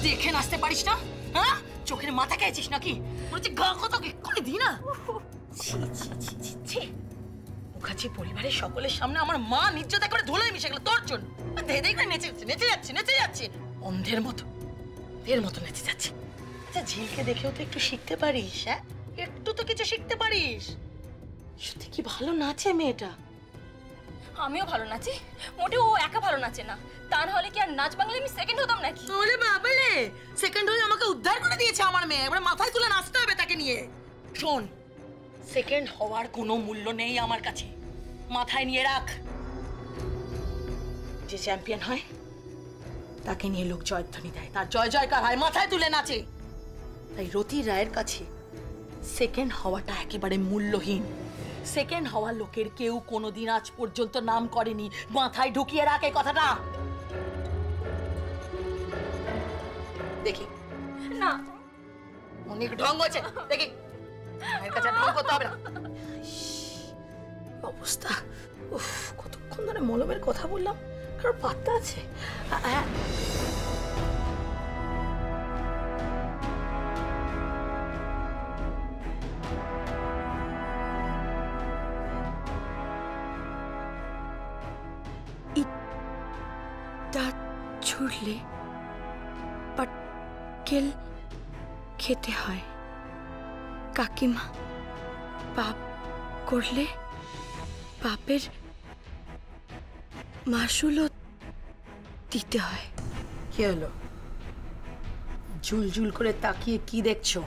দেখে নাচতে পারিস না? হ্যাঁ, চোখের মাথা খেয়েছিস নাকি? মনে হচ্ছে গা কত করে দি না। ছি ছি ছি ছি ছি। মুখার্জি পরিবারের সকলের সামনে আমার মা নির্যাতন করে ধুলোয় মিশে গেল তোর জন্য। ধেয়ে করে নেচে যাচ্ছে অন্ধের মতো, এর মতো নেচে যাচ্ছে। আচ্ছা, ঝিলকে দেখেও তো একটু শিখতে পারিস। হ্যাঁ, একটু তো কিছু শিখতে পারিস। সত্যি কি ভালো নাচে মেয়েটা। আমিও ভালো নাচি, মোটেও ও একা ভালো নাচে না। তা না হলে কি আর নাচ বাংলা আমি সেকেন্ড হতাম নাকি? ওরে বাবালে, সেকেন্ড হয়ে আমাকে উদ্ধার করে দিয়েছে আমার মেয়ে। এবার মাথায় তুলে নাচতে হবে তাকে নিয়ে। শোন, সেকেন্ড হওয়ার কোনো মূল্য নেই আমার কাছে, মাথায় নিয়ে রাখ। যে চ্যাম্পিয়ন হয় তাকে নিয়ে লোক জয়ধ্বনি দেয়, তার জয় জয়কার হয়, মাথায় তুলে নাচে। তাই রতি রায়ের কাছে সেকেন্ড হওয়াটা একেবারে মূল্যহীন। সেকেন্ড হওয়া লোকের কেউ কোনোদিন আজ পর্যন্ত নাম করেনি। মাথায় ঢুকিয়ে রাখে কথাটা। দেখি না, অনেক ঢং হচ্ছে, দেখি মায়ের কাছে ঢং করতে হবে না। অবস্থা, উফ, কতক্ষণ ধরে মলমের কথা বললাম, কারোর পাত্তা আছে? হ্যাঁ, ছুড়লে পাটকেল খেতে হয়, কাকিমা পাপ করলে পাপের মাসুলও দিতে হয়। কি হলো? ঝুলঝুল করে তাকিয়ে কি দেখছো?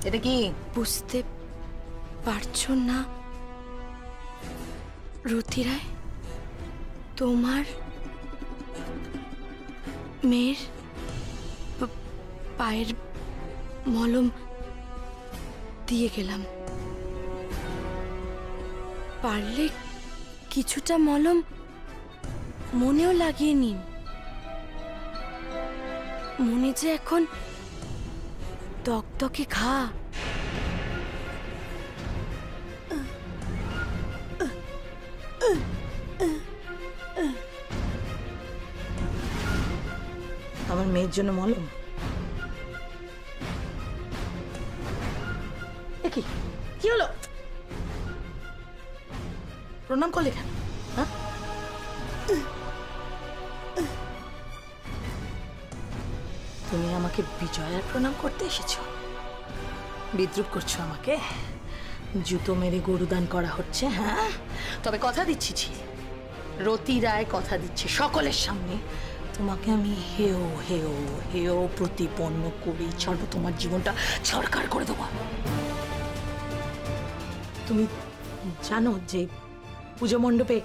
এটা কি বুঝতে পারছো না রতি রায়? তোমার মেয়ের পায়ের মলম দিয়ে গেলাম। পারলে কিছুটা মলম মনেও লাগিয়ে নিন। মনে যে এখন দগদগে ঘা। আমার মেয়ের জন্য মলম? কি কি হলো? প্রণাম করলে কেন? হ্যাঁ, তুমি আমাকে বিজয়ার প্রণাম করতে এসেছো? বিদ্রুপ করছো আমাকে? জুতো মেরে গরুদান করা হচ্ছে। হ্যাঁ, তবে কথা দিচ্ছি ছি, রতি রায় কথা দিচ্ছে সকলের সামনে, তোমাকে আমি হেও হেও হেও প্রতিপন্ন করি ছাড়বো, তোমার জীবনটা ছড়কার করে দেবো। তুমি জানো যে পুজো মণ্ডপে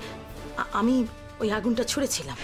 আমি ওই আগুনটা ছুঁড়েছিলাম।